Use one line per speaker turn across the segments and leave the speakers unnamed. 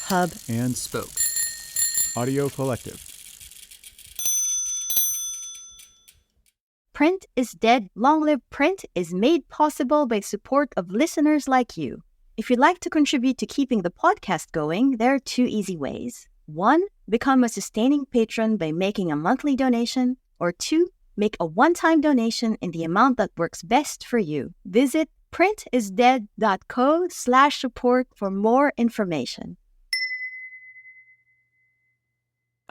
hub,
and spoke. Audio Collective.
Print is dead. Long Live Print is made possible by support of listeners like you. If you'd like to contribute to keeping the podcast going, there are 2 easy ways. 1, become a sustaining patron by making a monthly donation, or 2, make a one-time donation in the amount that works best for you. Visit printisdead.co/support for more information.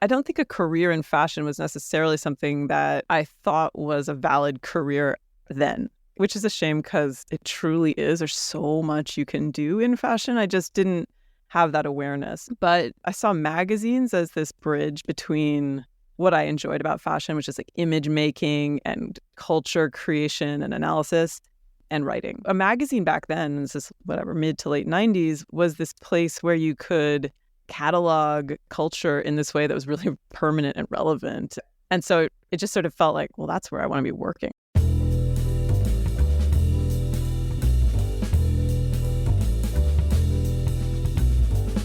I don't think a career in fashion was necessarily something that I thought was a valid career then, which is a shame because it truly is. There's so much you can do in fashion. I just didn't have that awareness. But I saw magazines as this bridge between what I enjoyed about fashion, which is like image making and culture creation and analysis, and writing. A magazine back then, this is mid to late 90s, was this place where you could catalog culture in this way that was really permanent and relevant. And so it just sort of felt like, well, that's where I want to be working.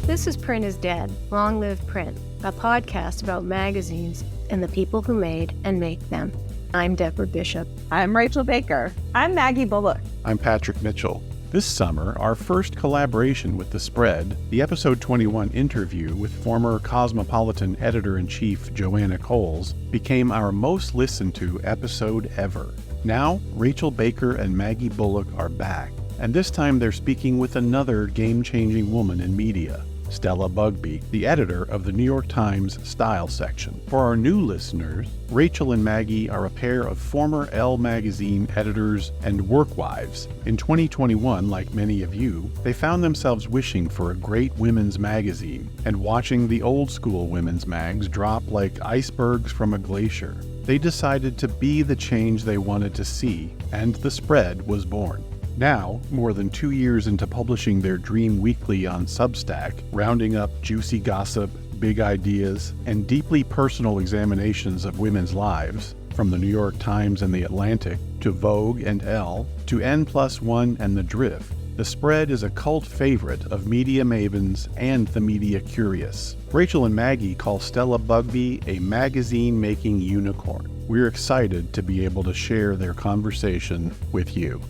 This is Print is Dead, Long Live Print, a podcast about magazines and the people who made and make them. I'm Deborah Bishop.
I'm Rachel Baker. I'm Maggie Bullock.
I'm Patrick Mitchell. This summer, our first collaboration with The Spread, the episode 21 interview with former Cosmopolitan editor-in-chief Joanna Coles, became our most listened to episode ever. Now, Rachel Baker and Maggie Bullock are back, and this time they're speaking with another game-changing woman in media, Stella Bugbee, the editor of the New York Times Style section. For our new listeners, Rachel and Maggie are a pair of former Elle magazine editors and workwives. In 2021, like many of you, they found themselves wishing for a great women's magazine and watching the old-school women's mags drop like icebergs from a glacier. They decided to be the change they wanted to see, and The Spread was born. Now, more than 2 years into publishing their dream weekly on Substack, rounding up juicy gossip, big ideas, and deeply personal examinations of women's lives, from the New York Times and the Atlantic to Vogue and Elle to NplusOne and The Drift, The Spread is a cult favorite of media mavens and the media curious. Rachel and Maggie call Stella Bugbee a magazine-making unicorn. We're excited to be able to share their conversation with you.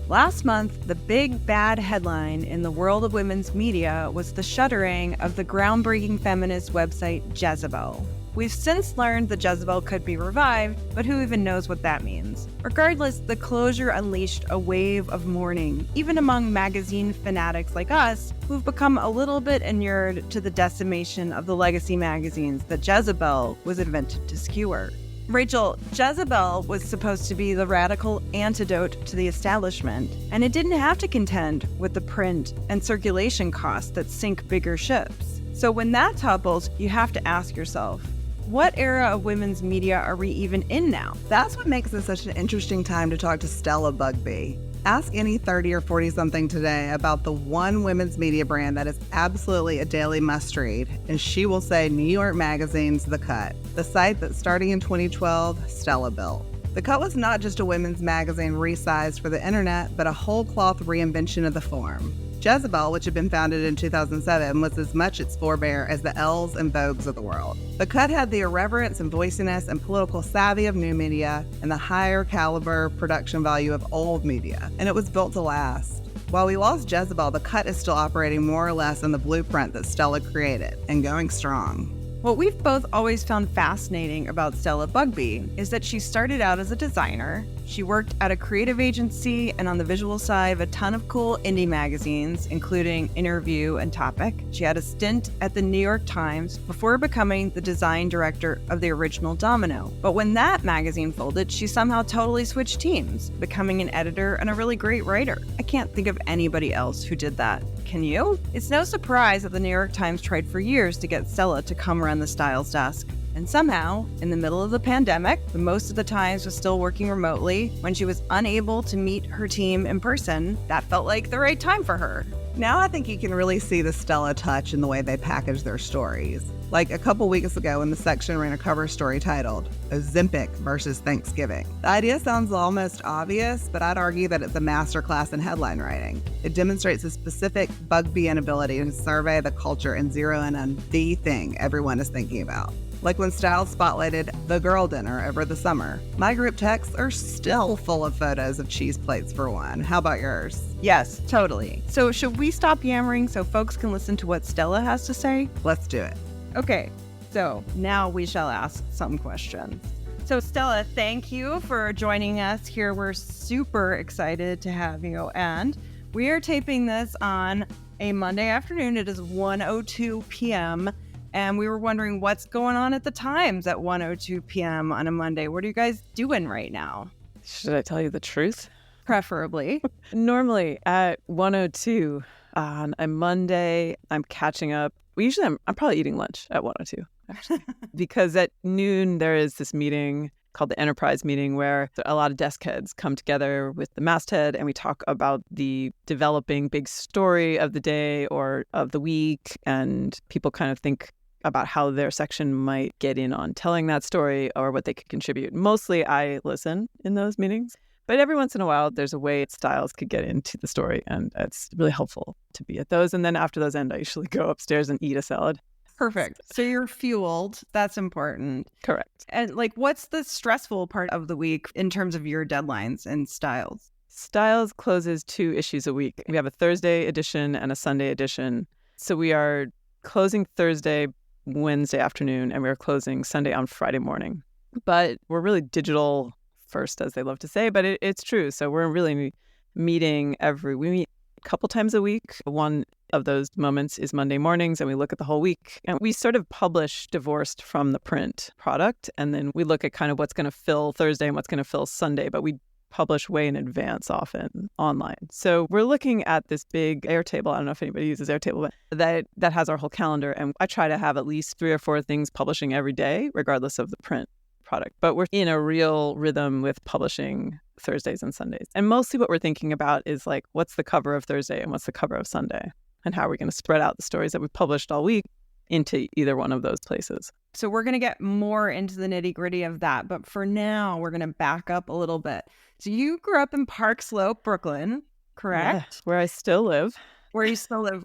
Last month, the big bad headline in the world of women's media was the shuttering of the groundbreaking feminist website Jezebel. We've since learned that Jezebel could be revived, but who even knows what that means? Regardless, the closure unleashed a wave of mourning, even among magazine fanatics like us, who've become a little bit inured to the decimation of the legacy magazines that Jezebel was invented to skewer. Rachel, Jezebel was supposed to be the radical antidote to the establishment, and it didn't have to contend with the print and circulation costs that sink bigger ships. So when that topples, you have to ask yourself, what era of women's media are we even in now?
That's what makes this such an interesting time to talk to Stella Bugbee. Ask any 30 or 40-something today about the one women's media brand that is absolutely a daily must-read, and she will say New York Magazine's The Cut, the site that starting in 2012, Stella built. The Cut was not just a women's magazine resized for the internet, but a whole-cloth reinvention of the form. Jezebel, which had been founded in 2007, was as much its forebear as the Elles and Vogues of the world. The Cut had the irreverence and voiciness and political savvy of new media and the higher caliber production value of old media, and it was built to last. While we lost Jezebel, The Cut is still operating more or less in the blueprint that Stella created, and going strong.
What we've both always found fascinating about Stella Bugbee is that she started out as a designer. She worked at a creative agency and on the visual side of a ton of cool indie magazines, including Interview and Topic. She had a stint at the New York Times before becoming the design director of the original Domino. But when that magazine folded, she somehow totally switched teams, becoming an editor and a really great writer. I can't think of anybody else who did that. Can you? It's no surprise that the New York Times tried for years to get Stella to come run the styles desk. And somehow, in the middle of the pandemic, when most of the Times was still working remotely, when she was unable to meet her team in person, that felt like the right time for her.
Now I think you can really see the Stella touch in the way they package their stories. Like a couple weeks ago when the section ran a cover story titled Ozempic versus Thanksgiving. The idea sounds almost obvious, but I'd argue that it's a masterclass in headline writing. It demonstrates a specific Bugbeean ability to survey the culture and zero in on the thing everyone is thinking about. Like when Style spotlighted the girl dinner over the summer. My group texts are still full of photos of cheese plates for one. How about yours?
Yes, totally. So should we stop yammering so folks can listen to what Stella has to say?
Let's do it.
Okay, so now we shall ask some questions. So Stella, thank you for joining us here. We're super excited to have you. And we are taping this on a Monday afternoon. It is 1:02 p.m. And we were wondering what's going on at the Times at 1:02 p.m. on a Monday. What are you guys doing right now?
Should I tell you the truth?
Preferably.
Normally at 1:02 on a Monday, I'm catching up. I'm probably eating lunch at 1:02, actually. Because at noon, there is this meeting called the Enterprise meeting where a lot of desk heads come together with the masthead and we talk about the developing big story of the day or of the week. And people kind of think about how their section might get in on telling that story or what they could contribute. Mostly I listen in those meetings. But every once in a while, there's a way styles could get into the story, and it's really helpful to be at those. And then after those end, I usually go upstairs and eat a salad.
Perfect. So you're fueled. That's important.
Correct.
And what's the stressful part of the week in terms of your deadlines and styles?
Styles closes 2 issues a week. We have a Thursday edition and a Sunday edition. So we are closing Thursday, Wednesday afternoon, and we are closing Sunday on Friday morning. But we're really digital first, as they love to say, but it's true. So we're really meeting we meet a couple times a week. One of those moments is Monday mornings, and we look at the whole week. And we sort of publish divorced from the print product. And then we look at kind of what's going to fill Thursday and what's going to fill Sunday, but we publish way in advance often online. So we're looking at this big Airtable. I don't know if anybody uses Airtable, but that has our whole calendar. And I try to have at least 3 or 4 things publishing every day, regardless of the print product. But we're in a real rhythm with publishing Thursdays and Sundays. And mostly what we're thinking about is what's the cover of Thursday and what's the cover of Sunday? And how are we going to spread out the stories that we published all week into either one of those places?
So we're going to get more into the nitty gritty of that. But for now, we're going to back up a little bit. So you grew up in Park Slope, Brooklyn, correct?
Yeah, where I still live.
Where you still live.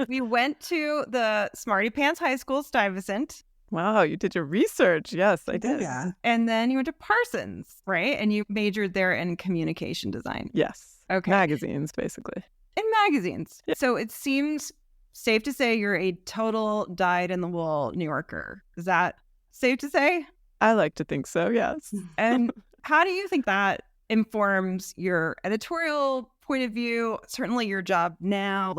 We went to the Smarty Pants High School, Stuyvesant.
Wow, you did your research. Yes, I did.
Yeah.
And then you went to Parsons, right? And you majored there in communication design.
Yes.
Okay.
Magazines, basically.
In magazines. Yeah. So it seems safe to say you're a total dyed-in-the-wool New Yorker. Is that safe to say?
I like to think so, yes.
And how do you think that informs your editorial point of view? Certainly your job now.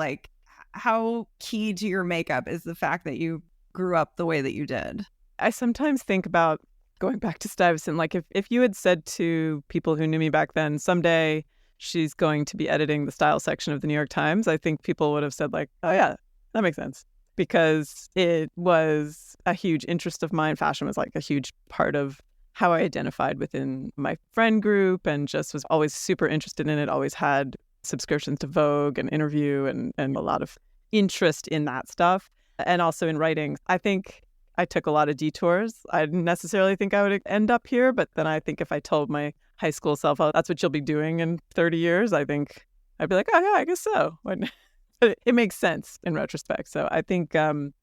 How key to your makeup is the fact that you grew up the way that you did?
I sometimes think about going back to Stuyvesant. If you had said to people who knew me back then, someday she's going to be editing the style section of the New York Times, I think people would have said oh yeah, that makes sense. Because it was a huge interest of mine. Fashion was a huge part of how I identified within my friend group and just was always super interested in it, always had subscriptions to Vogue and Interview and a lot of interest in that stuff. And also in writing. I think I took a lot of detours. I didn't necessarily think I would end up here, but then I think if I told my high school self, oh, that's what you'll be doing in 30 years, I think I'd be oh yeah, I guess so. But it makes sense in retrospect. So I think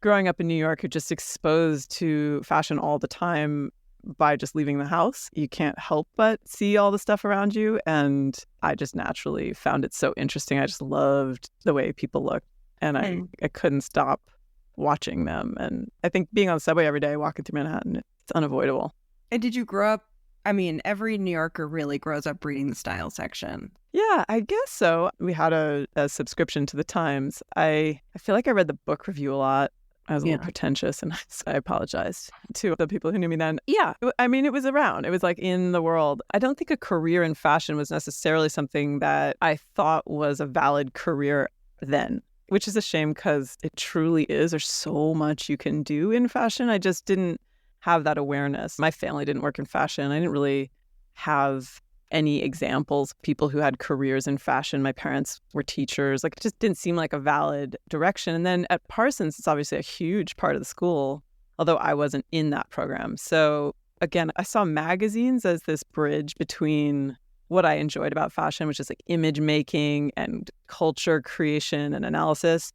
growing up in New York, you're just exposed to fashion all the time by just leaving the house. You can't help but see all the stuff around you. And I just naturally found it so interesting. I just loved the way people looked. And I couldn't stop watching them. And I think being on the subway every day, walking through Manhattan, it's unavoidable.
And did you grow up, every New Yorker really grows up reading the style section.
Yeah, I guess so. We had a subscription to the Times. I feel like I read the book review a lot. I was a little pretentious and I apologized to the people who knew me then. Yeah, it was around. It was in the world. I don't think a career in fashion was necessarily something that I thought was a valid career then. Which is a shame because it truly is. There's so much you can do in fashion. I just didn't have that awareness. My family didn't work in fashion. I didn't really have any examples of people who had careers in fashion. My parents were teachers. Like, it just didn't seem like a valid direction. And then at Parsons, it's obviously a huge part of the school, although I wasn't in that program. So again, I saw magazines as this bridge between what I enjoyed about fashion, which is like image making and culture creation and analysis,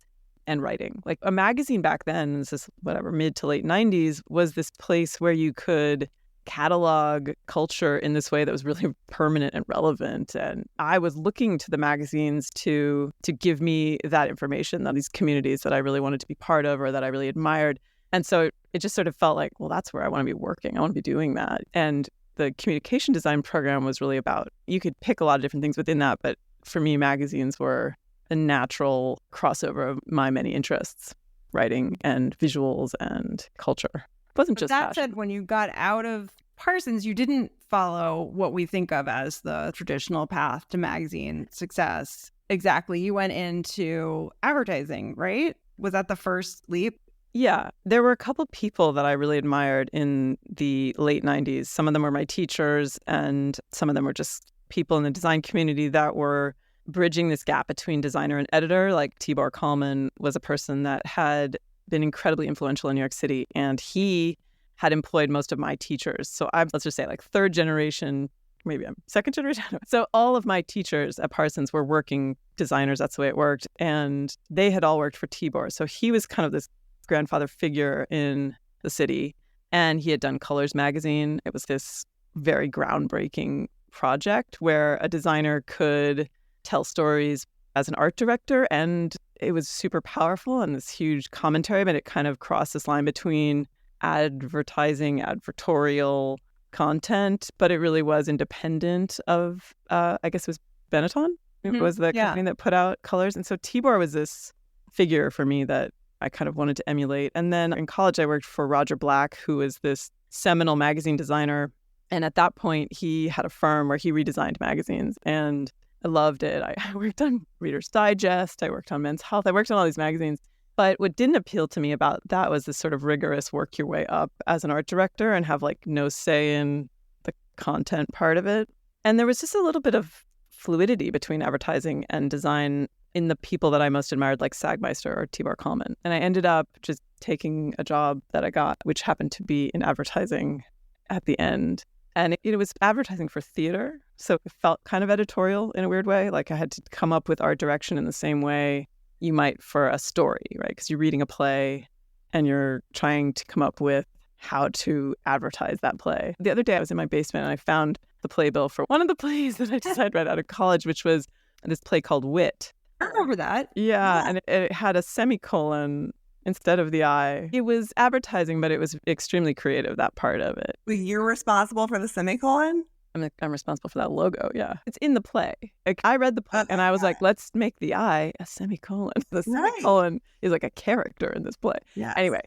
and writing. Like, a magazine back then, this is whatever, mid to late 90s, was this place where you could catalog culture in this way that was really permanent and relevant. And I was looking to the magazines to give me that information, that these communities that I really wanted to be part of or that I really admired. And so it just sort of felt like, well, that's where I want to be working. I want to be doing that. And the communication design program was really about, you could pick a lot of different things within that, but for me, magazines were a natural crossover of my many interests, writing and visuals and culture. It wasn't just
that
fashion.
said, when you got out of Parsons, you didn't follow what we think of as the traditional path to magazine success. Exactly. You went into advertising, right? Was that the first leap?
Yeah, there were a couple people that I really admired in the late 90s. Some of them were my teachers, and some of them were just people in the design community that were bridging this gap between designer and editor. Like Tibor Kalman was a person that had been incredibly influential in New York City, and he had employed most of my teachers. So I'm, let's just say, like third generation, maybe I'm second generation. So all of my teachers at Parsons were working designers. That's the way it worked. And they had all worked for Tibor. So he was kind of this grandfather figure in the city, and he had done Colors magazine. It was this very groundbreaking project where a designer could tell stories as an art director, and it was super powerful and this huge commentary, but it kind of crossed this line between advertising, advertorial content, but it really was independent of, I guess it was Benetton. It was the company that put out Colors. And so Tibor was this figure for me that I kind of wanted to emulate. And then in college, I worked for Roger Black, who was this seminal magazine designer. And at that point, he had a firm where he redesigned magazines, and I loved it. I worked on Reader's Digest. I worked on Men's Health. I worked on all these magazines. But what didn't appeal to me about that was this sort of rigorous work your way up as an art director and have like no say in the content part of it. And there was just a little bit of fluidity between advertising and design in the people that I most admired, like Sagmeister or Tibor Kalman. And I ended up just taking a job that I got, which happened to be in advertising at the end. And it was advertising for theater. So it felt kind of editorial in a weird way. Like I had to come up with art direction in the same way you might for a story, right? Because you're reading a play and you're trying to come up with how to advertise that play. The other day I was in my basement and I found the playbill for one of the plays that I decided right out of college, which was this play called Wit.
I remember that.
Yeah, and it had a semicolon instead of the I. It was advertising, but it was extremely creative, that part of it.
You're responsible for the semicolon?
I'm responsible for that logo, yeah. It's in the play. Like, I read the play, and I was like, let's make the I a semicolon. The semicolon is like a character in this play.
Yes.
Anyway,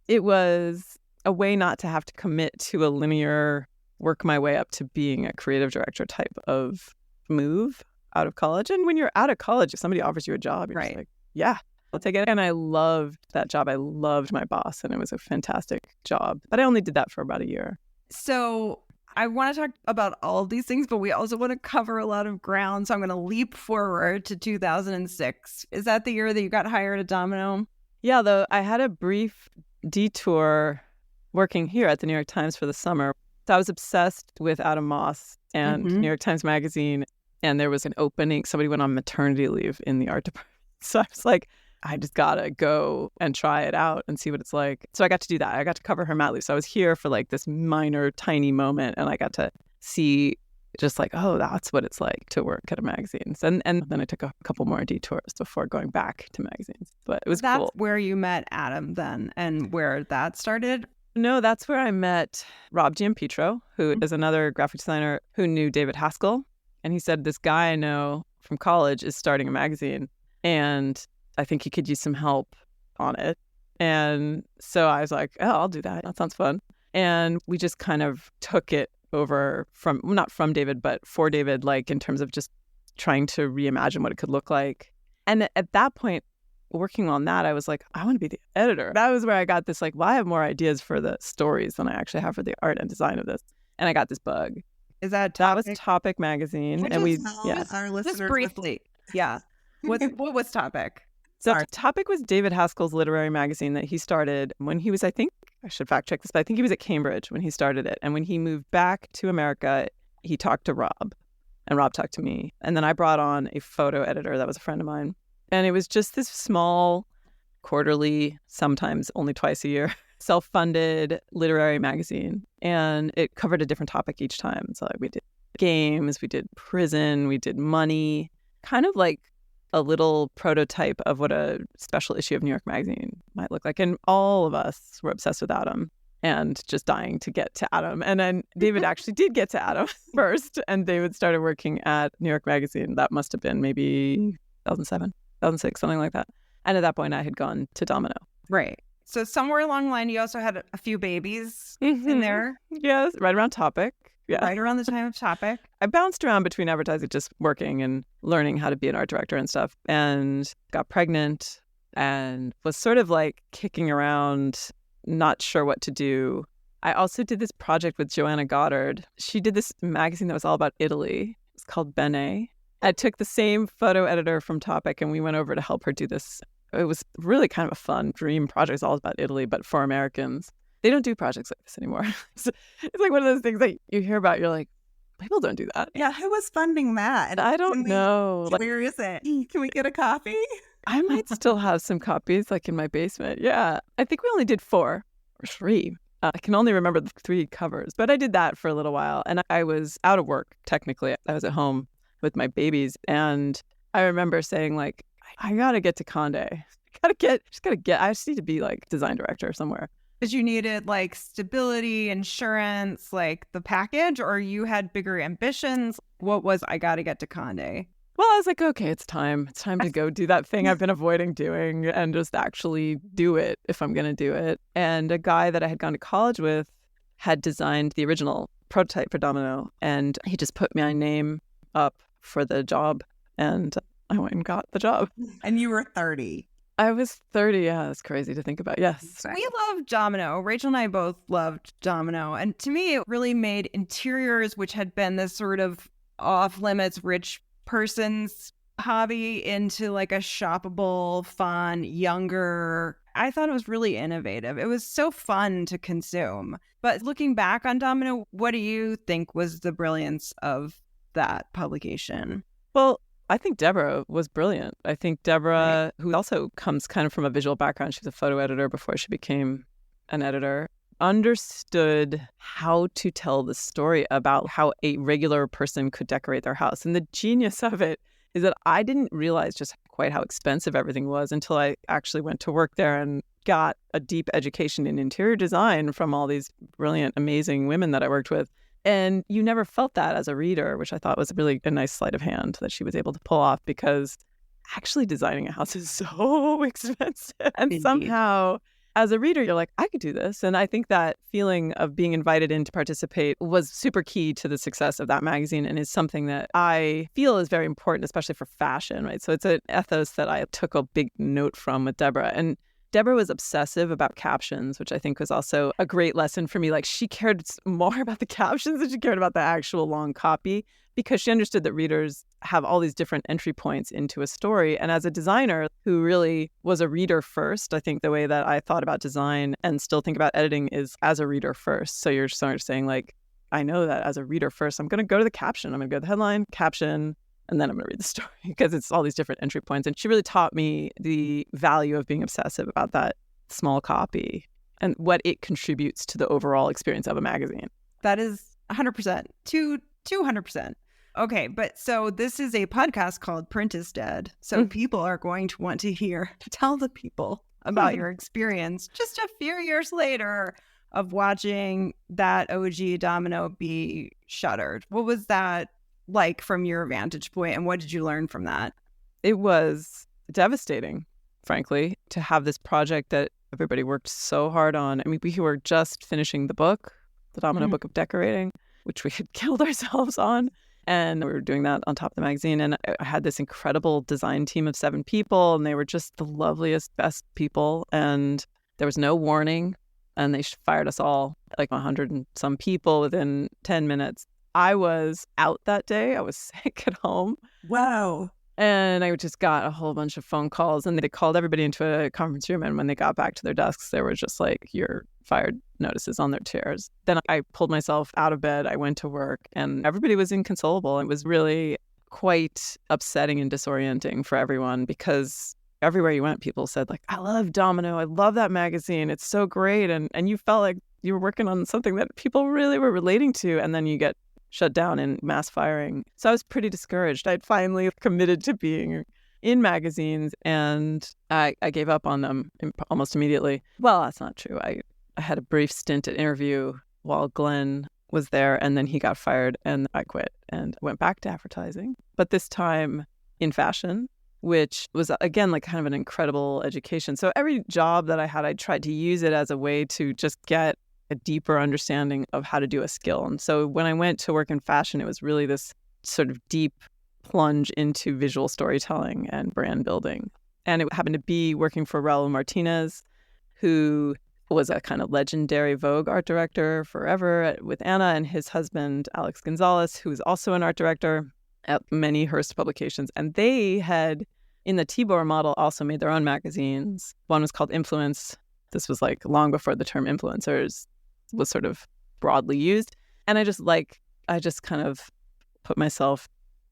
it was a way not to have to commit to a linear, work my way up to being a creative director type of move out of college. And when you're out of college, if somebody offers you a job, you're just like, yeah, I'll take it. And I loved that job. I loved my boss, and it was a fantastic job. But I only did that for about a year.
So I want to talk about all of these things, but we also want to cover a lot of ground. So I'm going to leap forward to 2006. Is that the year that you got hired at Domino?
Yeah, though I had a brief detour working here at the New York Times for the summer. So I was obsessed with Adam Moss and New York Times Magazine. And there was an opening. Somebody went on maternity leave in the art department. So I was like, I just got to go and try it out and see what it's like. So I got to do that. I got to cover her mat leave. So I was here for like this minor, tiny moment. And I got to see just like, oh, that's what it's like to work at a magazine. And then I took a couple more detours before going back to magazines. But it was cool.
That's where you met Adam then, and where that started?
No, that's where I met Rob Giampietro, who is another graphic designer who knew David Haskell. And he said, this guy I know from college is starting a magazine, and I think he could use some help on it. And so I was like, oh, I'll do that. That sounds fun. And we just kind of took it over from, not from David, but for David, like in terms of just trying to reimagine what it could look like. And at that point, working on that, I was like, I want to be the editor. That was where I got this, like, well, I have more ideas for the stories than I actually have for the art and design of this. And I got this bug.
Is that
That was
Topic?
Topic magazine.
Would
and
you
we,
tell
yeah.
our listeners
Just briefly. Yeah. What was Topic?
So
Sorry.
Topic was David Haskell's literary magazine that he started when he was, I think, I should fact check this, but I think he was at Cambridge when he started it. And when he moved back to America, he talked to Rob, and Rob talked to me. And then I brought on a photo editor that was a friend of mine. And it was just this small, quarterly, sometimes only twice a year, self-funded literary magazine. And it covered a different topic each time. So like we did games, we did prison, we did money, kind of like a little prototype of what a special issue of New York Magazine might look like. And all of us were obsessed with Adam and just dying to get to Adam. And then David actually did get to Adam first. And David started working at New York Magazine. That must have been maybe 2007, 2006, something like that. And at that point, I had gone to Domino.
Right. So somewhere along the line, you also had a few babies in there.
Yes, right around Topic. Yeah.
Right around the time of Topic.
I bounced around between advertising, just working and learning how to be an art director and stuff, and got pregnant and was sort of like kicking around, not sure what to do. I also did this project with Joanna Goddard. She did this magazine that was all about Italy. It's called Bene. I took the same photo editor from Topic and we went over to help her do this. It was really kind of a fun dream project. It's all about Italy, but for Americans. They don't do projects like this anymore. It's like one of those things that you hear about. You're like, people don't do that.
Yeah, who was funding that?
I don't know. Like,
Where is it? Can we get a copy?
I might still have some copies like in my basement. Yeah. I think we only did 4 or 3. I can only remember the 3 covers, but I did that for a little while. And I was out of work, technically. I was at home with my babies. And I remember saying, like, I got to get to Condé. I just need to be like design director somewhere.
Did you needed like stability, insurance, like the package, or you had bigger ambitions? What was I got to get to Condé?
Well, I was like, okay, it's time. It's time to go do that thing I've been avoiding doing and just actually do it if I'm going to do it. And a guy that I had gone to college with had designed the original prototype for Domino, and he just put my name up for the job, and I went and got the job.
And you were 30.
I was 30. Yeah, it's crazy to think about. Yes.
We love Domino. Rachel and I both loved Domino. And to me, it really made interiors, which had been this sort of off-limits rich person's hobby, into like a shoppable, fun, younger. I thought it was really innovative. It was so fun to consume. But looking back on Domino, what do you think was the brilliance of that publication?
Well, I think Deborah was brilliant. I think Deborah, who also comes kind of from a visual background, she was a photo editor before she became an editor, understood how to tell the story about how a regular person could decorate their house. And the genius of it is that I didn't realize just quite how expensive everything was until I actually went to work there and got a deep education in interior design from all these brilliant, amazing women that I worked with. And you never felt that as a reader, which I thought was really a nice sleight of hand that she was able to pull off, because actually designing a house is so expensive. And
Indeed.
Somehow, as a reader, you're like, I could do this. And I think that feeling of being invited in to participate was super key to the success of that magazine, and is something that I feel is very important, especially for fashion, right? So it's an ethos that I took a big note from with Deborah. And Deborah was obsessive about captions, which I think was also a great lesson for me. Like, she cared more about the captions than she cared about the actual long copy, because she understood that readers have all these different entry points into a story. And as a designer who really was a reader first, I think the way that I thought about design and still think about editing is as a reader first. So you're sort of saying, like, I know that as a reader first, I'm going to go to the caption. I'm going to go to the headline, caption, and then I'm going to read the story, because it's all these different entry points. And she really taught me the value of being obsessive about that small copy and what it contributes to the overall experience of a magazine.
That is 100%, 200%. Okay, but so this is a podcast called Print is Dead. So people are going to want to tell the people about your experience just a few years later of watching that OG Domino be shuttered. What was that like from your vantage point, and what did you learn from that?
It was devastating, frankly, to have this project that everybody worked so hard on. I mean, we were just finishing the book, the Domino Book of Decorating, which we had killed ourselves on. And we were doing that on top of the magazine. And I had this incredible design team of 7 people, and they were just the loveliest, best people. And there was no warning. And they fired us all, like 100 and some people, within 10 minutes. I was out that day. I was sick at home.
Wow.
And I just got a whole bunch of phone calls, and they called everybody into a conference room. And when they got back to their desks, there were just like, you're fired notices on their chairs. Then I pulled myself out of bed. I went to work, and everybody was inconsolable. It was really quite upsetting and disorienting for everyone, because everywhere you went, people said like, I love Domino. I love that magazine. It's so great. And you felt like you were working on something that people really were relating to. And then you get shut down in mass firing. So I was pretty discouraged. I'd finally committed to being in magazines, and I gave up on them almost immediately. Well, that's not true. I had a brief stint at Interview while Glenn was there, and then he got fired, and I quit and went back to advertising. But this time in fashion, which was, again, like kind of an incredible education. So every job that I had, I tried to use it as a way to just get a deeper understanding of how to do a skill. And so when I went to work in fashion, it was really this sort of deep plunge into visual storytelling and brand building. And it happened to be working for Raul Martinez, who was a kind of legendary Vogue art director forever with Anna, and his husband, Alex Gonzalez, who was also an art director at many Hearst publications. And they had, in the Tibor model, also made their own magazines. One was called Influence. This was like long before the term influencers was sort of broadly used. And I just kind of put myself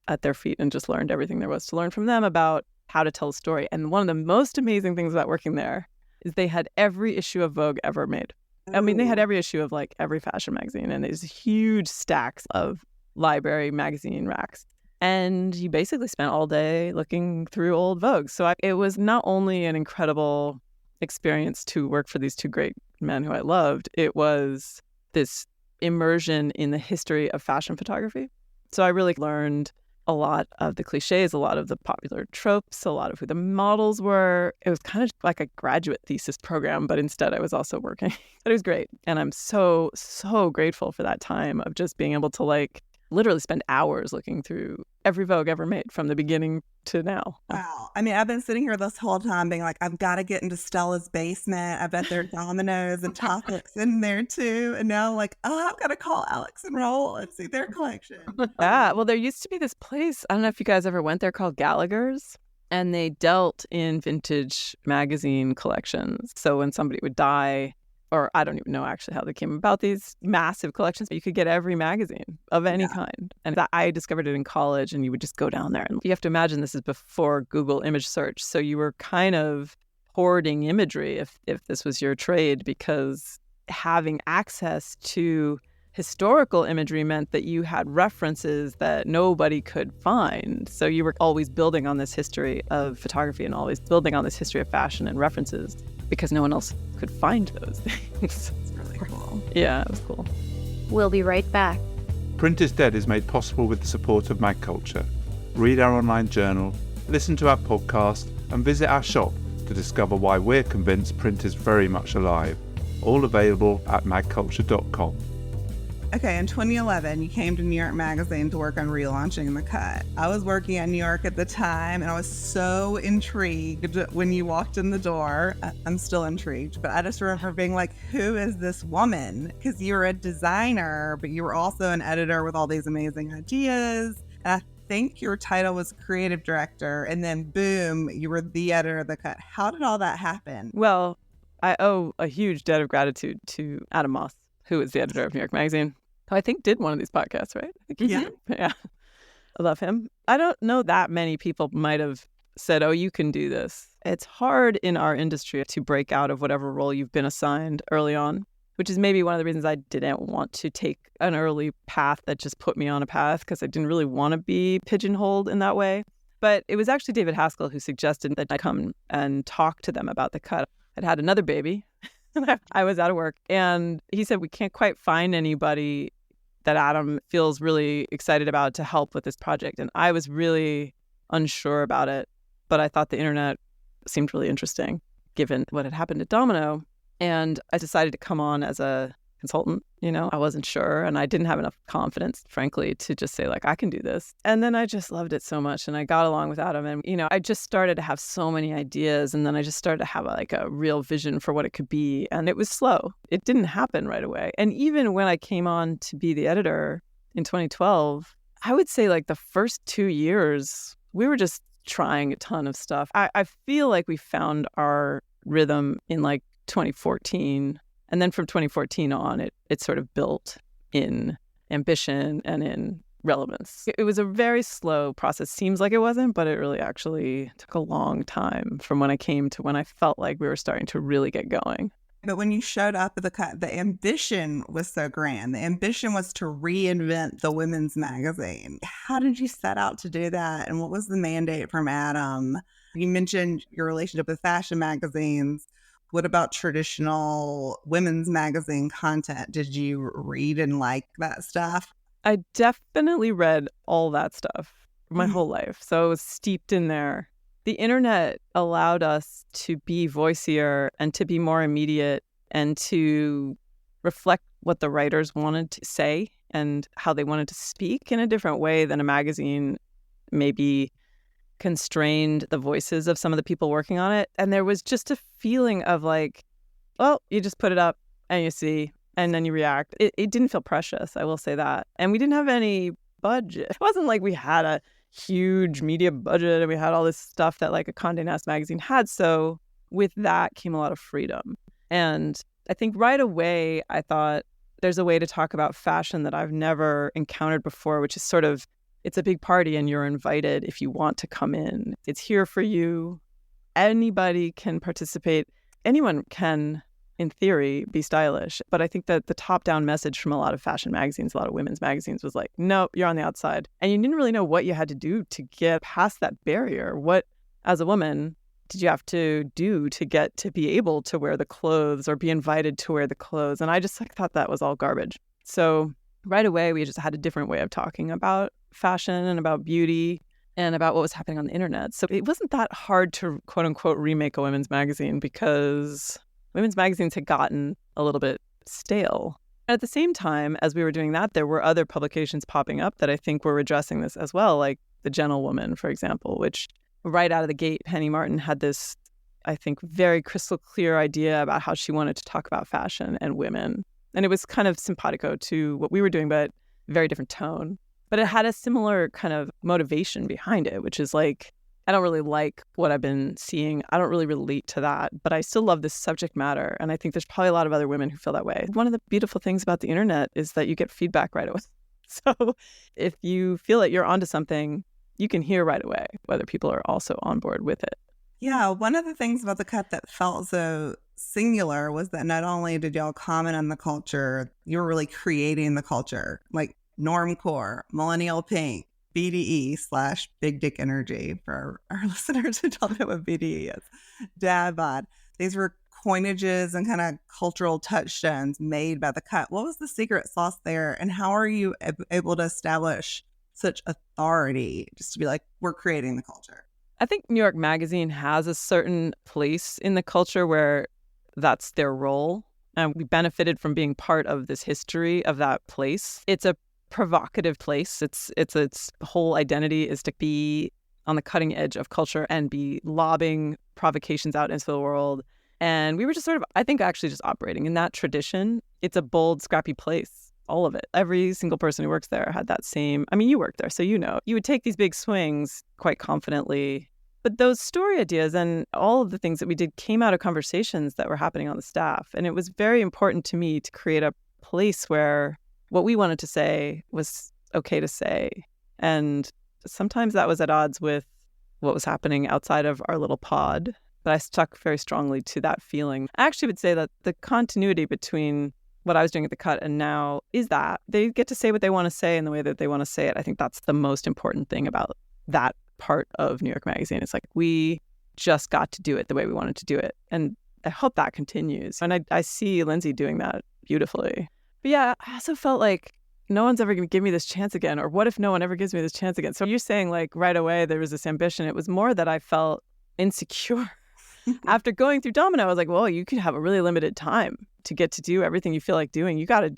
at their feet and just learned everything there was to learn from them about how to tell a story. And one of the most amazing things about working there is they had every issue of Vogue ever made. I mean, they had every issue of like every fashion magazine, and these huge stacks of library magazine racks. And you basically spent all day looking through old Vogue. So it was not only an incredible experience to work for these two great men who I loved, it was this immersion in the history of fashion photography. So I really learned a lot of the cliches, a lot of the popular tropes, a lot of who the models were. It was kind of like a graduate thesis program, but instead I was also working. But it was great. And I'm so, so grateful for that time of just being able to like literally spend hours looking through every Vogue ever made from the beginning to now.
Wow. I mean, I've been sitting here this whole time being like, I've got to get into Stella's basement. I bet there are dominoes and chocolates in there too. And now I'm like, oh, I've got to call Alex and Raul and see their collection.
Yeah. Well, there used to be this place, I don't know if you guys ever went there, called Gallagher's. And they dealt in vintage magazine collections. So when somebody would die, or I don't even know actually how they came about these massive collections, but you could get every magazine of any kind. And I discovered it in college, and you would just go down there. And you have to imagine this is before Google image search. So you were kind of hoarding imagery if this was your trade, because having access to historical imagery meant that you had references that nobody could find. So you were always building on this history of photography and always building on this history of fashion and references, because no one else could find those things.
It's really cool.
Yeah, it was cool.
We'll be right back.
Print is Dead is made possible with the support of Mag Culture. Read our online journal, listen to our podcast, and visit our shop to discover why we're convinced print is very much alive. All available at magculture.com.
Okay, in 2011, you came to New York Magazine to work on relaunching The Cut. I was working at New York at the time, and I was so intrigued when you walked in the door. I'm still intrigued, but I just remember being like, who is this woman? Because you were a designer, but you were also an editor with all these amazing ideas. And I think your title was creative director, and then boom, you were the editor of The Cut. How did all that happen?
Well, I owe a huge debt of gratitude to Adam Moss, who is the editor of New York Magazine, who I think did one of these podcasts, right?
Yeah.
Yeah. I love him. I don't know that many people might have said, oh, you can do this. It's hard in our industry to break out of whatever role you've been assigned early on, which is maybe one of the reasons I didn't want to take an early path that just put me on a path, because I didn't really want to be pigeonholed in that way. But it was actually David Haskell who suggested that I come and talk to them about The Cut. I'd had another baby. I was out of work, and he said, we can't quite find anybody that Adam feels really excited about to help with this project. And I was really unsure about it, but I thought the internet seemed really interesting given what had happened at Domino. And I decided to come on as a consultant. You know, I wasn't sure, and I didn't have enough confidence, frankly, to just say, like, I can do this. And then I just loved it so much, and I got along with Adam. And, you know, I just started to have so many ideas, and then I just started to have a real vision for what it could be. And it was slow. It didn't happen right away. And even when I came on to be the editor, in 2012, I would say like the first 2 years, we were just trying a ton of stuff. I feel like we found our rhythm in like 2014. And then from 2014 on, it sort of built in ambition and in relevance. It was a very slow process. Seems like it wasn't, but it really actually took a long time from when I came to when I felt like we were starting to really get going.
But when you showed up at the cut, the ambition was so grand. The ambition was to reinvent the women's magazine. How did you set out to do that? And what was the mandate from Adam? You mentioned your relationship with fashion magazines. What about traditional women's magazine content? Did you read and like that stuff?
I definitely read all that stuff my whole life. So I was steeped in there. The internet allowed us to be voicier and to be more immediate and to reflect what the writers wanted to say and how they wanted to speak in a different way than a magazine maybe constrained the voices of some of the people working on it. And there was just a feeling of like, well, you just put it up and you see, and then you react. It didn't feel precious, I will say that. And we didn't have any budget. It wasn't like we had a huge media budget and we had all this stuff that like a Condé Nast magazine had. So with that came a lot of freedom. And I think right away, I thought there's a way to talk about fashion that I've never encountered before, which is sort of, it's a big party and you're invited if you want to come in. It's here for you. Anybody can participate. Anyone can, in theory, be stylish. But I think that the top-down message from a lot of fashion magazines, a lot of women's magazines was like, nope, you're on the outside. And you didn't really know what you had to do to get past that barrier. What, as a woman, did you have to do to get to be able to wear the clothes or be invited to wear the clothes? And I just like thought that was all garbage. So right away, we just had a different way of talking about fashion and about beauty and about what was happening on the internet. So it wasn't that hard to, quote unquote, remake a women's magazine because women's magazines had gotten a little bit stale. At the same time, as we were doing that, there were other publications popping up that I think were addressing this as well, like The Gentlewoman, for example, which right out of the gate, Penny Martin had this, I think, very crystal clear idea about how she wanted to talk about fashion and women. And it was kind of simpatico to what we were doing, but very different tone. But it had a similar kind of motivation behind it, which is like, I don't really like what I've been seeing. I don't really relate to that, but I still love this subject matter. And I think there's probably a lot of other women who feel that way. One of the beautiful things about the internet is that you get feedback right away. So if you feel that you're onto something, you can hear right away whether people are also on board with it.
Yeah, one of the things about the cut that felt so singular was that not only did y'all comment on the culture, you were really creating the culture, like normcore, millennial pink, BDE / big dick energy for our listeners who don't know what BDE is, dad bod. These were coinages and kind of cultural touchstones made by the cut. What was the secret sauce there, and how are you able to establish such authority just to be like, we're creating the culture?
I think New York Magazine has a certain place in the culture where that's their role. And we benefited from being part of this history of that place. It's a provocative place. Its whole identity is to be on the cutting edge of culture and be lobbing provocations out into the world. And we were just sort of, I think, actually just operating in that tradition. It's a bold, scrappy place, all of it. Every single person who works there had that same, I mean, you worked there, so you know. You would take these big swings quite confidently. But those story ideas and all of the things that we did came out of conversations that were happening on the staff. And it was very important to me to create a place where what we wanted to say was okay to say. And sometimes that was at odds with what was happening outside of our little pod. But I stuck very strongly to that feeling. I actually would say that the continuity between what I was doing at the cut and now is that they get to say what they want to say in the way that they want to say it. I think that's the most important thing about that part of New York Magazine. It's like we just got to do it the way we wanted to do it. And I hope that continues. And I see Lindsay doing that beautifully. But yeah, I also felt like no one's ever going to give me this chance again. Or what if no one ever gives me this chance again? So you're saying like right away there was this ambition. It was more that I felt insecure. After going through Domino, I was like, well, you could have a really limited time to get to do everything you feel like doing. You got to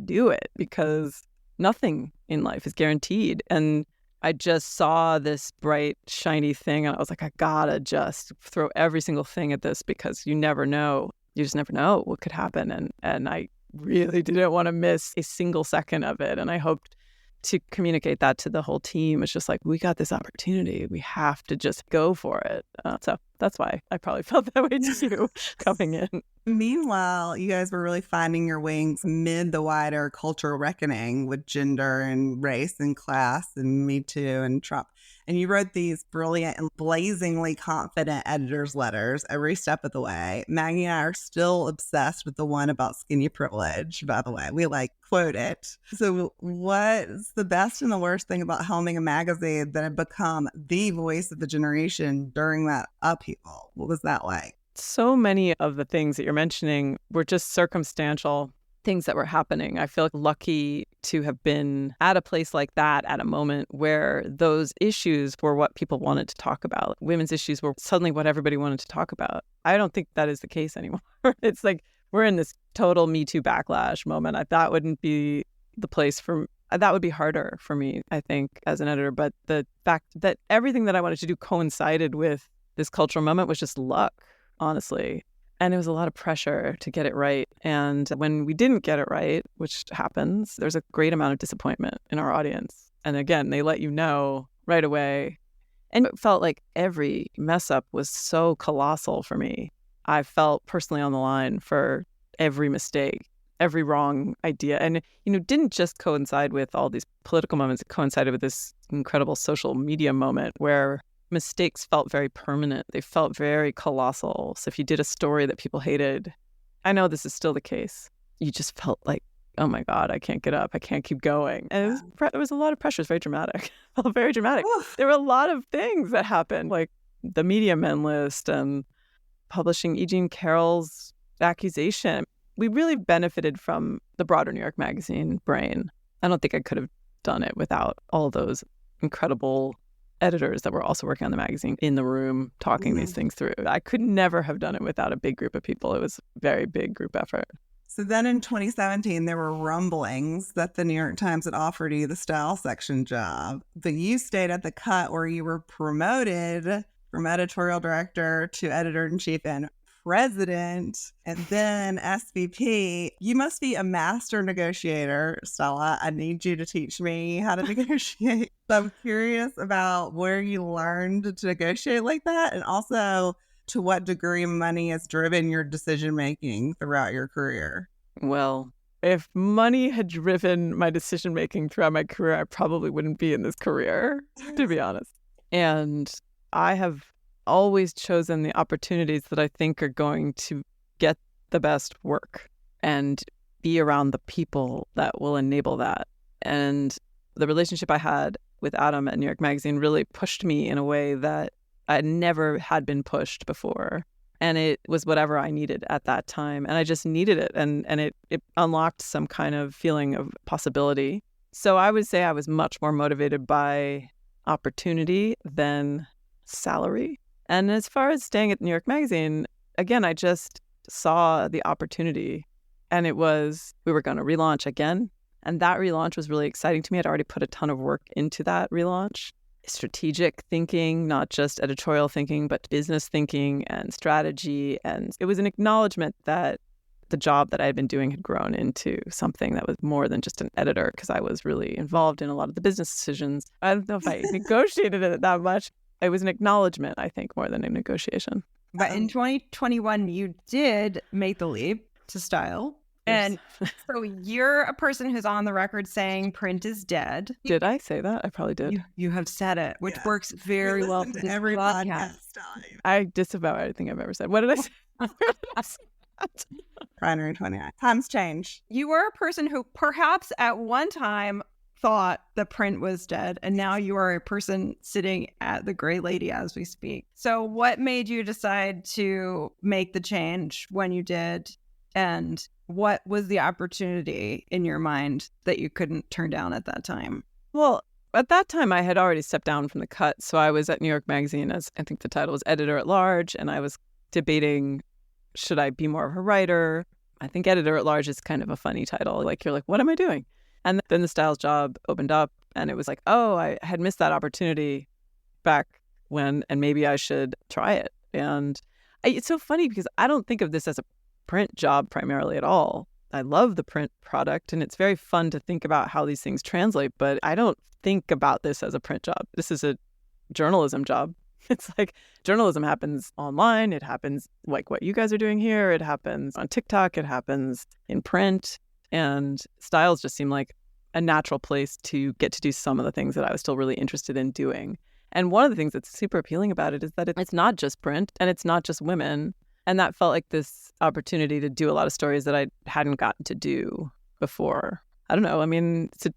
do it because nothing in life is guaranteed. And I just saw this bright, shiny thing. And I was like, I gotta just throw every single thing at this because you never know. You just never know what could happen. And I really didn't want to miss a single second of it. And I hoped to communicate that to the whole team. It's just like, we got this opportunity. We have to just go for it. So that's why I probably felt that way too coming in.
Meanwhile, you guys were really finding your wings amid the wider cultural reckoning with gender and race and class and Me Too and Trump. And you wrote these brilliant and blazingly confident editor's letters every step of the way. Maggie and I are still obsessed with the one about skinny privilege, by the way. We quote it. So what's the best and the worst thing about helming a magazine that had become the voice of the generation during that upheaval? What was that like?
So many of the things that you're mentioning were just circumstantial things that were happening. I feel lucky to have been at a place like that at a moment where those issues were what people wanted to talk about. Women's issues were suddenly what everybody wanted to talk about. I don't think that is the case anymore. It's we're in this total Me Too backlash moment. That wouldn't be the place that would be harder for me, I think, as an editor. But the fact that everything that I wanted to do coincided with this cultural moment was just luck, honestly. And it was a lot of pressure to get it right. And when we didn't get it right, which happens, there's a great amount of disappointment in our audience. And again, they let you know right away. And it felt like every mess up was so colossal for me. I felt personally on the line for every mistake, every wrong idea. And, didn't just coincide with all these political moments. It coincided with this incredible social media moment where mistakes felt very permanent. They felt very colossal. So if you did a story that people hated, I know this is still the case, you just felt like, oh my God, I can't get up. I can't keep going. And it was a lot of pressure. It was very dramatic. It felt very dramatic. Oof. There were a lot of things that happened, like the Media Men list and publishing E. Jean Carroll's accusation. We really benefited from the broader New York Magazine brain. I don't think I could have done it without all those incredible editors that were also working on the magazine in the room talking these things through. I could never have done it without a big group of people. It was a very big group effort.
So then in 2017, there were rumblings that the New York Times had offered you the style section job, but you stayed at the cut where you were promoted from editorial director to editor-in-chief and president, and then SVP. You must be a master negotiator, Stella. I need you to teach me how to negotiate. So I'm curious about where you learned to negotiate like that, and also to what degree money has driven your decision-making throughout your career.
Well, if money had driven my decision-making throughout my career, I probably wouldn't be in this career, to be honest. And I have always chosen the opportunities that I think are going to get the best work and be around the people that will enable that. And the relationship I had with Adam at New York Magazine really pushed me in a way that I never had been pushed before. And it was whatever I needed at that time. And I just needed it. And it unlocked some kind of feeling of possibility. So I would say I was much more motivated by opportunity than salary. And as far as staying at New York Magazine, again, I just saw the opportunity. And it was, we were going to relaunch again. And that relaunch was really exciting to me. I'd already put a ton of work into that relaunch. Strategic thinking, not just editorial thinking, but business thinking and strategy. And it was an acknowledgement that the job that I had been doing had grown into something that was more than just an editor, because I was really involved in a lot of the business decisions. I don't know if I negotiated it that much. It was an acknowledgement, I think, more than a negotiation.
But in 2021, you did make the leap to style. And so you're a person who's on the record saying print is dead.
Did I say that? I probably did.
You have said it, which works very well for this
every podcast.
I disavow everything I've ever said. What did I say?
Primary 29. Times change.
You were a person who perhaps at one time thought the print was dead, and now you are a person sitting at the Gray Lady as we speak. So what made you decide to make the change when you did? And what was the opportunity in your mind that you couldn't turn down at that time?
Well, at that time, I had already stepped down from the cut. So I was at New York Magazine as, I think the title was editor at large. And I was debating, should I be more of a writer? I think editor at large is kind of a funny title. Like, you're like, what am I doing? And then the styles job opened up and it was like, oh, I had missed that opportunity back when, and maybe I should try it. And it's so funny because I don't think of this as a print job primarily at all. I love the print product, and it's very fun to think about how these things translate, but I don't think about this as a print job. This is a journalism job. It's like journalism happens online. It happens like what you guys are doing here. It happens on TikTok. It happens in print. And styles just seem like a natural place to get to do some of the things that I was still really interested in doing. And one of the things that's super appealing about it is that it's not just print and it's not just women. And that felt like this opportunity to do a lot of stories that I hadn't gotten to do before. I don't know. I mean, it's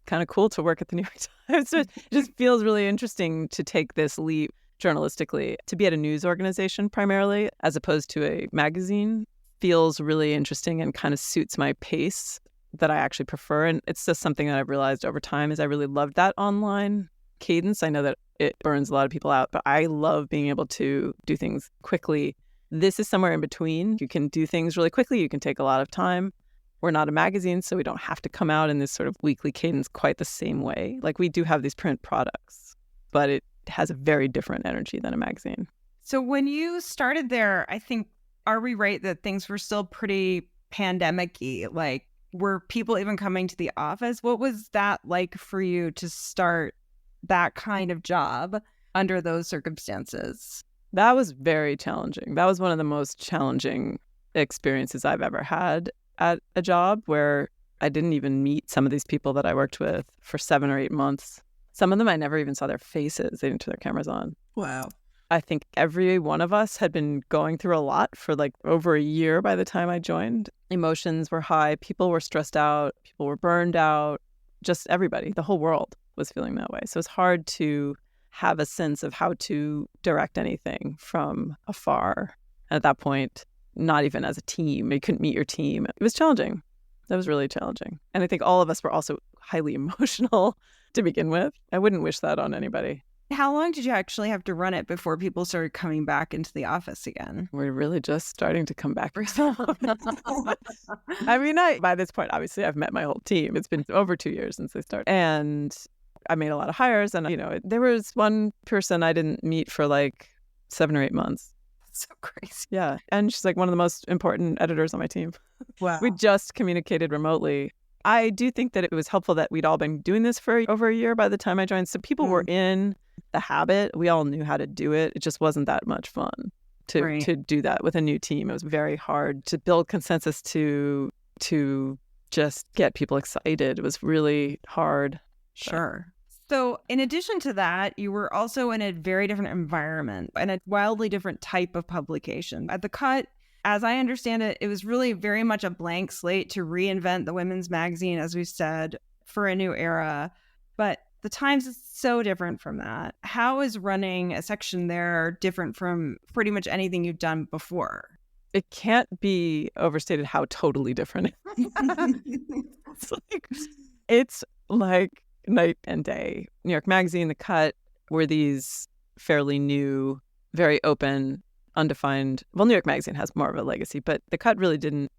kind of cool to work at the New York Times. It just feels really interesting to take this leap journalistically. To be at a news organization primarily, as opposed to a magazine, feels really interesting and kind of suits my pace that I actually prefer. And it's just something that I've realized over time is I really loved that online cadence. I know that it burns a lot of people out, but I love being able to do things quickly. This is somewhere in between. You can do things really quickly. You can take a lot of time. We're not a magazine, so we don't have to come out in this sort of weekly cadence quite the same way. Like, we do have these print products, but it has a very different energy than a magazine.
So when you started there, I think, are we right that things were still pretty pandemic-y? Like, were people even coming to the office? What was that like for you to start that kind of job under those circumstances?
That was very challenging. That was one of the most challenging experiences I've ever had at a job, where I didn't even meet some of these people that I worked with for 7 or 8 months. Some of them I never even saw their faces. They didn't turn their cameras on.
Wow.
I think every one of us had been going through a lot for like over a year by the time I joined. Emotions were high. People were stressed out. People were burned out. Just everybody, the whole world was feeling that way. So it's hard to have a sense of how to direct anything from afar. And at that point, not even as a team, you couldn't meet your team. It was challenging. That was really challenging. And I think all of us were also highly emotional to begin with. I wouldn't wish that on anybody.
How long did you actually have to run it before people started coming back into the office again?
We're really just starting to come back. I mean, by this point, obviously, I've met my whole team. It's been over 2 years since they started. And I made a lot of hires. And, there was one person I didn't meet for like 7 or 8 months.
That's so crazy.
Yeah. And she's like one of the most important editors on my team.
Wow.
We just communicated remotely. I do think that it was helpful that we'd all been doing this for over a year by the time I joined. So people were in the habit. We all knew how to do it. It just wasn't that much fun to do that with a new team. It was very hard to build consensus to just get people excited. It was really hard.
Sure. So in addition to that, you were also in a very different environment and a wildly different type of publication. At The Cut, as I understand it, it was really very much a blank slate to reinvent the women's magazine, as we said, for a new era. But the Times is so different from that. How is running a section there different from pretty much anything you've done before?
It can't be overstated how totally different it's like night and day. New York Magazine, The Cut were these fairly new, very open, undefined. Well, New York Magazine has more of a legacy, but The Cut really didn't.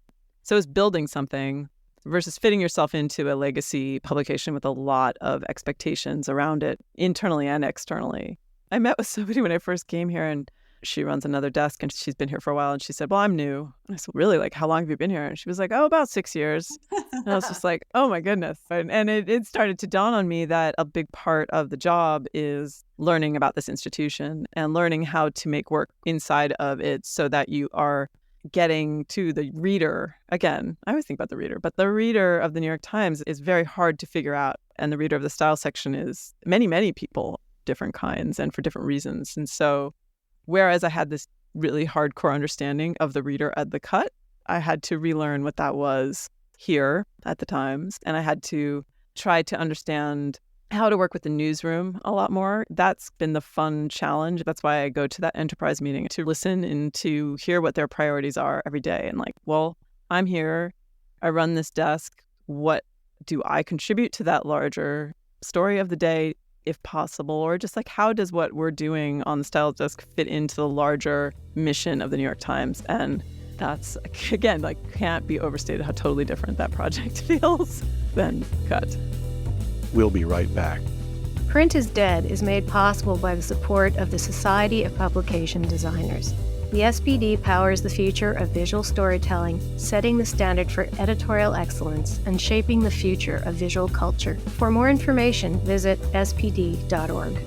So it was building something versus fitting yourself into a legacy publication with a lot of expectations around it, internally and externally. I met with somebody when I first came here, and she runs another desk, and she's been here for a while, and she said, well, I'm new. And I said, really? Like, how long have you been here? And she was like, oh, about 6 years. And I was just like, oh, my goodness. And it started to dawn on me that a big part of the job is learning about this institution and learning how to make work inside of it so that you are getting to the reader. Again, I always think about the reader, but the reader of the New York Times is very hard to figure out. And the reader of the style section is many, many people, different kinds and for different reasons. And so whereas I had this really hardcore understanding of the reader at The Cut, I had to relearn what that was here at the Times. And I had to try to understand how to work with the newsroom a lot more. That's been the fun challenge. That's why I go to that enterprise meeting, to listen and to hear what their priorities are every day. And like, well, I'm here. I run this desk. What do I contribute to that larger story of the day, if possible? Or just like, how does what we're doing on the style desk fit into the larger mission of the New York Times? And that's, again, like, can't be overstated how totally different that project feels than Cut.
We'll be right back.
Print is Dead is made possible by the support of the Society of Publication Designers. The SPD powers the future of visual storytelling, setting the standard for editorial excellence and shaping the future of visual culture. For more information, visit spd.org.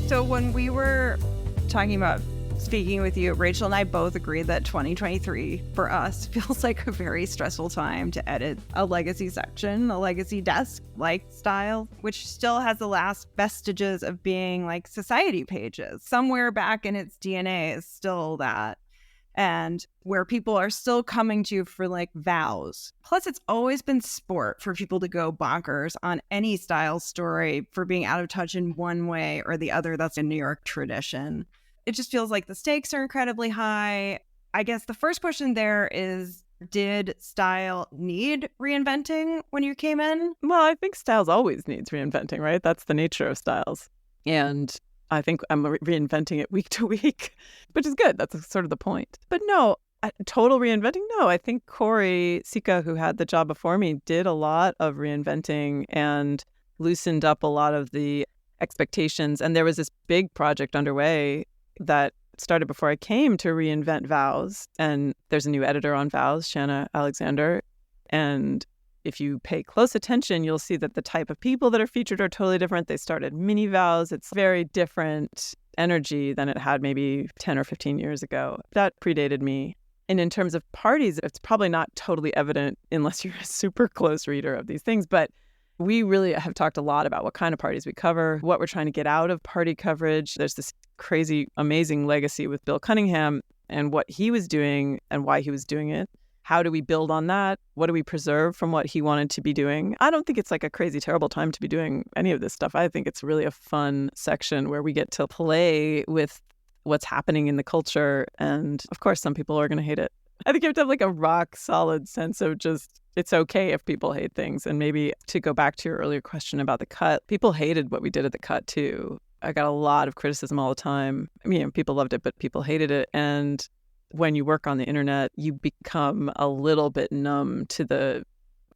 So when we were talking about speaking with you, Rachel and I both agreed that 2023 for us feels like a very stressful time to edit a legacy section, a legacy desk-like style, which still has the last vestiges of being like society pages. Somewhere back in its DNA is still that. And where people are still coming to you for like vows. Plus, it's always been sport for people to go bonkers on any style story for being out of touch in one way or the other. That's a New York tradition. It just feels like the stakes are incredibly high. I guess the first question there is, did style need reinventing when you came in?
Well, I think styles always needs reinventing, right? That's the nature of styles. And I think I'm reinventing it week to week, which is good. That's sort of the point. But no, total reinventing? No, I think Corey Sika, who had the job before me, did a lot of reinventing and loosened up a lot of the expectations. And there was this big project underway that started before I came to reinvent vows. And there's a new editor on vows, Shanna Alexander. And if you pay close attention, you'll see that the type of people that are featured are totally different. They started mini vows. It's very different energy than it had maybe 10 or 15 years ago. That predated me. And in terms of parties, it's probably not totally evident unless you're a super close reader of these things. But we really have talked a lot about what kind of parties we cover, what we're trying to get out of party coverage. There's this crazy, amazing legacy with Bill Cunningham and what he was doing and why he was doing it. How do we build on that? What do we preserve from what he wanted to be doing? I don't think it's like a crazy, terrible time to be doing any of this stuff. I think it's really a fun section where we get to play with what's happening in the culture. And of course, some people are going to hate it. I think you have to have like a rock solid sense of just, it's okay if people hate things. And maybe to go back to your earlier question about the cut, people hated what we did at the cut too. I got a lot of criticism all the time. I mean, people loved it, but people hated it. And when you work on the internet, you become a little bit numb to the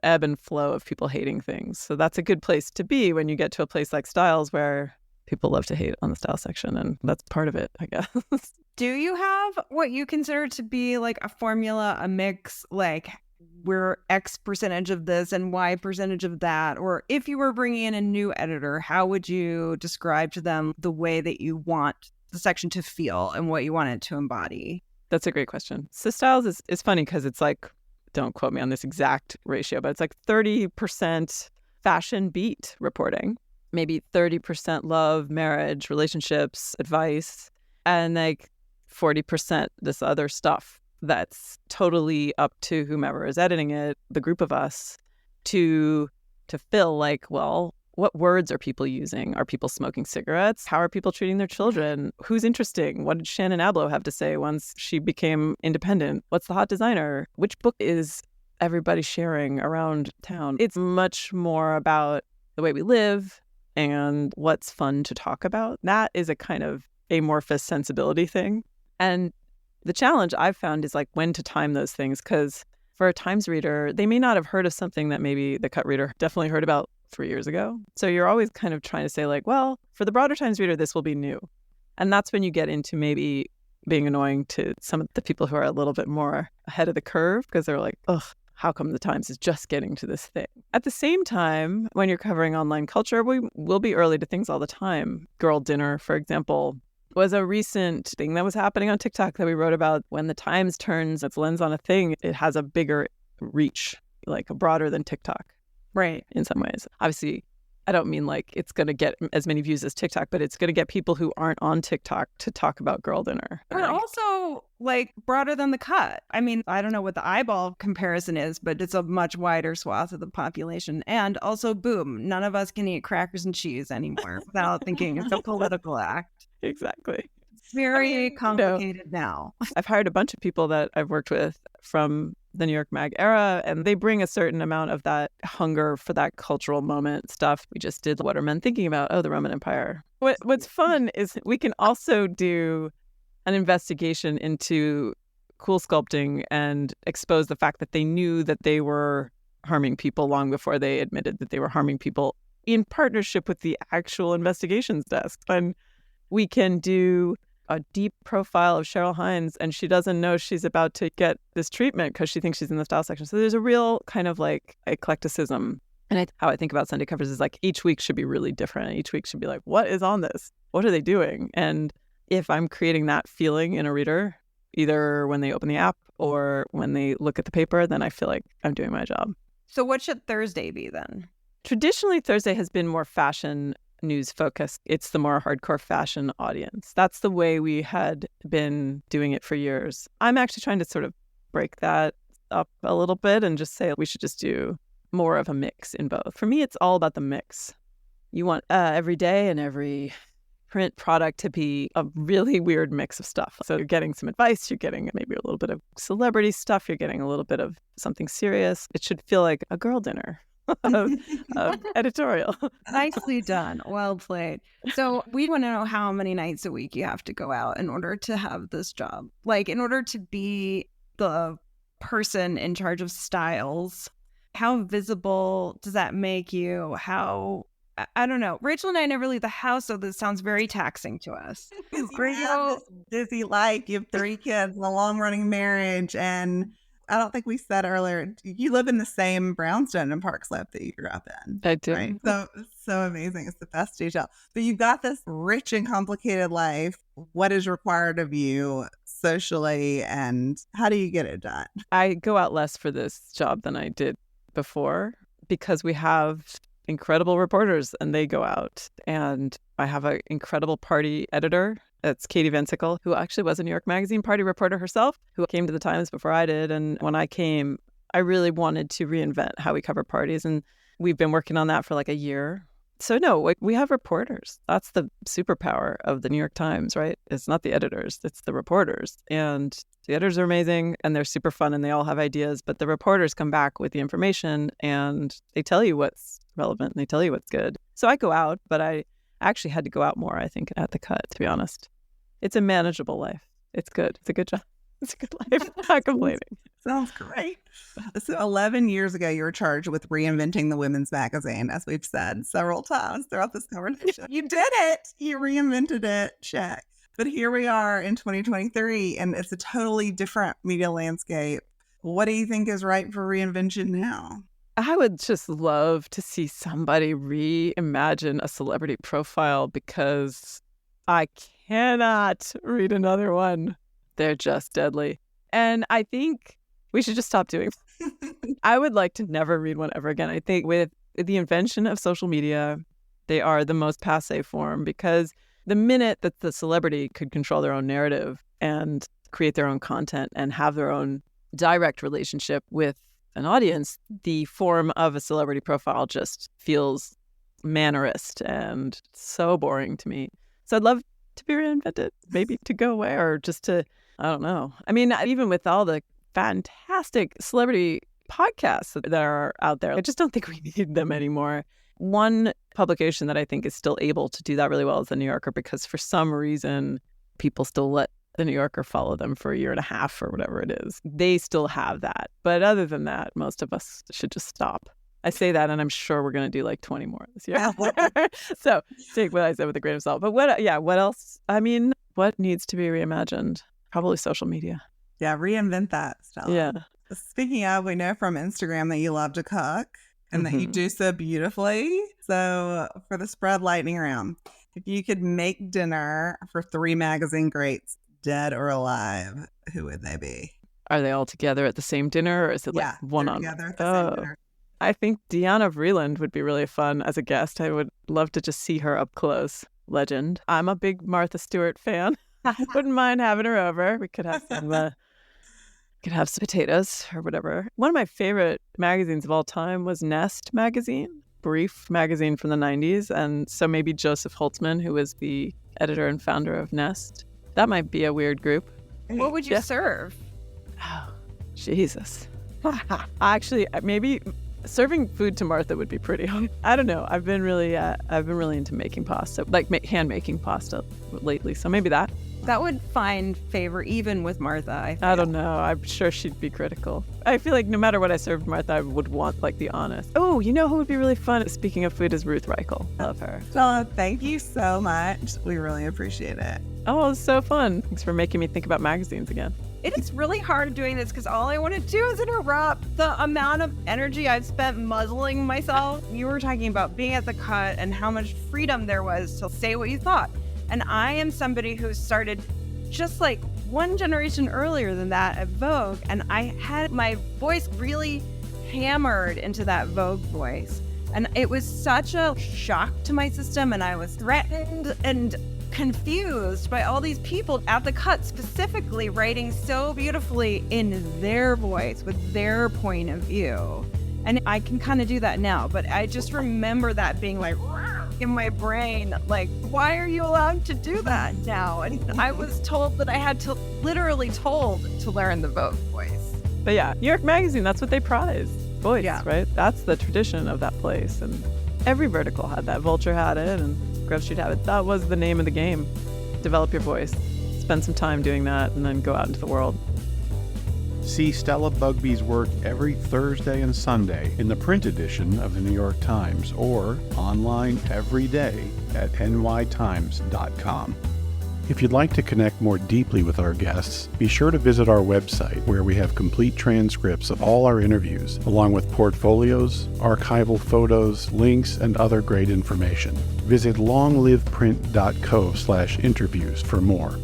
ebb and flow of people hating things. So that's a good place to be when you get to a place like Styles where people love to hate on the style section. And that's part of it, I guess.
Do you have what you consider to be like a formula, a mix, like we're X percentage of this and Y percentage of that? Or if you were bringing in a new editor, how would you describe to them the way that you want the section to feel and what you want it to embody?
That's a great question. So Styles is funny because it's like, don't quote me on this exact ratio, but it's like 30% fashion beat reporting, maybe 30% love, marriage, relationships, advice, and like 40% this other stuff that's totally up to whomever is editing it, the group of us, to fill like, well, what words are people using? Are people smoking cigarettes? How are people treating their children? Who's interesting? What did Shannon Abloh have to say once she became independent? What's the hot designer? Which book is everybody sharing around town? It's much more about the way we live and what's fun to talk about. That is a kind of amorphous sensibility thing. And the challenge I've found is like when to time those things, because for a Times reader, they may not have heard of something that maybe the Cut reader definitely heard about 3 years ago. So you're always kind of trying to say like, well, for the broader Times reader, this will be new. And that's when you get into maybe being annoying to some of the people who are a little bit more ahead of the curve because they're like, ugh, how come the Times is just getting to this thing? At the same time, when you're covering online culture, we will be early to things all the time. Girl dinner, for example, was a recent thing that was happening on TikTok that we wrote about. When the Times turns its lens on a thing, it has a bigger reach, like broader than TikTok.
Right.
In some ways. Obviously, I don't mean like it's going to get as many views as TikTok, but it's going to get people who aren't on TikTok to talk about girl dinner.
But also like broader than the Cut. I mean, I don't know what the eyeball comparison is, but it's a much wider swath of the population. And also, boom, none of us can eat crackers and cheese anymore without thinking it's a political act.
Exactly.
It's very complicated now.
I've hired a bunch of people that I've worked with from the New York Mag era, and they bring a certain amount of that hunger for that cultural moment stuff. We just did What Are Men Thinking About? Oh, the Roman Empire. What's fun is we can also do an investigation into cool sculpting and expose the fact that they knew that they were harming people long before they admitted that they were harming people in partnership with the actual investigations desk. And we can do a deep profile of Cheryl Hines and she doesn't know she's about to get this treatment because she thinks she's in the style section. So there's a real kind of like eclecticism. And how I think about Sunday covers is like each week should be really different. Each week should be like, what is on this? What are they doing? And if I'm creating that feeling in a reader, either when they open the app or when they look at the paper, then I feel like I'm doing my job.
So what should Thursday be then?
Traditionally, Thursday has been more fashion news focused. It's the more hardcore fashion audience. That's the way we had been doing it for years. I'm actually trying to sort of break that up a little bit and just say we should just do more of a mix in both. For me, it's all about the mix. You want every day and every print product to be a really weird mix of stuff. So you're getting some advice, you're getting maybe a little bit of celebrity stuff, you're getting a little bit of something serious. It should feel like a girl dinner of editorial.
Nicely done. Well played. So we want to know how many nights a week you have to go out in order to have this job. Like in order to be the person in charge of styles, how visible does that make you? I don't know. Rachel and I never leave the house, so this sounds very taxing to us.
You have this busy life. You have 3 kids, a long-running marriage, and I don't think we said earlier, you live in the same brownstone and Park Slope that you grew up in.
I do.
Right? So amazing. It's the best detail. But you've got this rich and complicated life. What is required of you socially, and how do you get it done?
I go out less for this job than I did before because we have incredible reporters and they go out. And I have an incredible party editor. That's Katie Vensicle, who actually was a New York Magazine party reporter herself, who came to the Times before I did. And when I came, I really wanted to reinvent how we cover parties. And we've been working on that for like a year. So no, we have reporters. That's the superpower of the New York Times, right? It's not the editors, it's the reporters. And the editors are amazing and they're super fun and they all have ideas, but the reporters come back with the information and they tell you what's relevant and they tell you what's good. So I go out, but I actually had to go out more, I think, at the cut, to be honest. It's a manageable life. It's good. It's a good job. It's a good life. Not complaining.
Sounds great. So 11 years ago, you were charged with reinventing the women's magazine, as we've said several times throughout this conversation. You did it. You reinvented it. Check. But here we are in 2023, and it's a totally different media landscape. What do you think is right for reinvention now?
I would just love to see somebody reimagine a celebrity profile because I cannot read another one. They're just deadly. And I think we should just stop doing it. I would like to never read one ever again. I think with the invention of social media, they are the most passé form because the minute that the celebrity could control their own narrative and create their own content and have their own direct relationship with an audience, the form of a celebrity profile just feels mannerist and so boring to me. So I'd love to be reinvented, maybe to go away or just to, I don't know. I mean, even with all the fantastic celebrity podcasts that are out there, I just don't think we need them anymore. One publication that I think is still able to do that really well is The New Yorker, because for some reason, people still let The New Yorker follow them for a year and a half or whatever it is. They still have that. But other than that, most of us should just stop. I say that, and I'm sure we're going to do like 20 more this year. So take what I said with a grain of salt. But what else? I mean, what needs to be reimagined? Probably social media.
Yeah, reinvent that, Stella.
Yeah.
Speaking of, we know from Instagram that you love to cook and that you do so beautifully. So for the spread lightning round, if you could make dinner for 3 magazine greats, dead or alive, who would they be?
Are they all together at the same dinner, or is it like one-on-one?
Together at the same dinner.
I think Deanna Vreeland would be really fun as a guest. I would love to just see her up close. Legend. I'm a big Martha Stewart fan. Wouldn't mind having her over. We could have some potatoes or whatever. One of my favorite magazines of all time was Nest magazine, brief magazine from the 90s. And so maybe Joseph Holtzman, who was the editor and founder of Nest. That might be a weird group.
What would you serve?
Oh, Jesus. Actually, maybe serving food to Martha would be pretty. I don't know. I've been really into making pasta, like hand making pasta lately. So maybe that.
That would find favor even with Martha,
I don't know. I'm sure she'd be critical. I feel like no matter what I served Martha, I would want like the honest. Oh, you know who would be really fun? Speaking of food, is Ruth Reichel. Love her.
Stella, thank you so much. We really appreciate it.
Oh, it's so fun. Thanks for making me think about magazines again.
It is really hard doing this because all I want to do is interrupt the amount of energy I've spent muzzling myself. You were talking about being at the cut and how much freedom there was to say what you thought. And I am somebody who started just like one generation earlier than that at Vogue. And I had my voice really hammered into that Vogue voice. And it was such a shock to my system. And I was threatened and confused by all these people at the cut specifically writing so beautifully in their voice with their point of view. And I can kind of do that now, but I just remember that being like in my brain, like, why are you allowed to do that now? And I was told that I had to, literally told to learn the Vogue voice.
But yeah, New York Magazine, that's what they prize. Voice, right? That's the tradition of that place. And every vertical had that. Vulture had it, and Grove Street had it. That was the name of the game. Develop your voice. Spend some time doing that, and then go out into the world.
See Stella Bugbee's work every Thursday and Sunday in the print edition of the New York Times, or online every day at nytimes.com. If you'd like to connect more deeply with our guests, be sure to visit our website, where we have complete transcripts of all our interviews, along with portfolios, archival photos, links, and other great information. Visit longliveprint.co/interviews for more.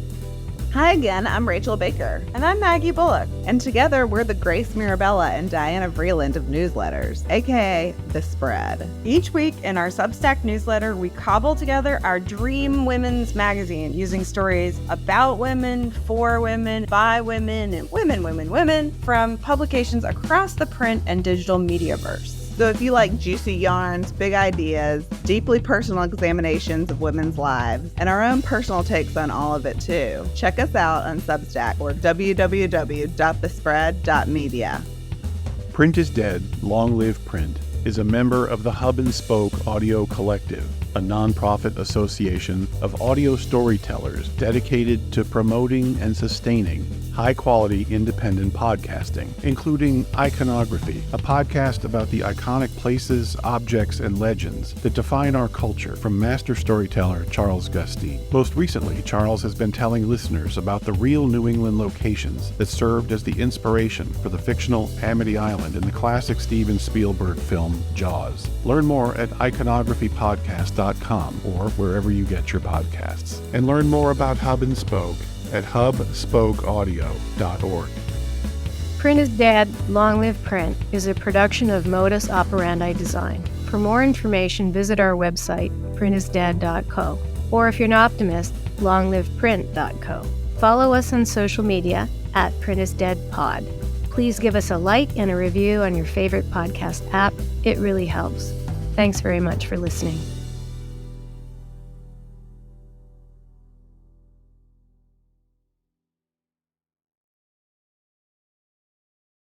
Hi again, I'm Rachel Baker.
And I'm Maggie Bullock.
And together we're the Grace Mirabella and Diana Vreeland of newsletters, aka The Spread.
Each week in our Substack newsletter, we cobble together our dream women's magazine using stories about women, for women, by women, and women from publications across the print and digital mediaverse.
So if you like juicy yarns, big ideas, deeply personal examinations of women's lives, and our own personal takes on all of it too, check us out on Substack or www.thespread.media.
Print is Dead, Long Live Print is a member of the Hub and Spoke Audio Collective, a nonprofit association of audio storytellers dedicated to promoting and sustaining high-quality independent podcasting, including Iconography, a podcast about the iconic places, objects, and legends that define our culture, from master storyteller Charles Gustine. Most recently, Charles has been telling listeners about the real New England locations that served as the inspiration for the fictional Amity Island in the classic Steven Spielberg film Jaws. Learn more at iconographypodcast.com or wherever you get your podcasts. And learn more about Hub and Spoke at hubspokeaudio.org.
Print is Dead, Long Live Print is a production of Modus Operandi Design. For more information, visit our website, printisdead.co. Or if you're an optimist, longliveprint.co. Follow us on social media at printisdeadpod. Please give us a like and a review on your favorite podcast app. It really helps. Thanks very much for listening.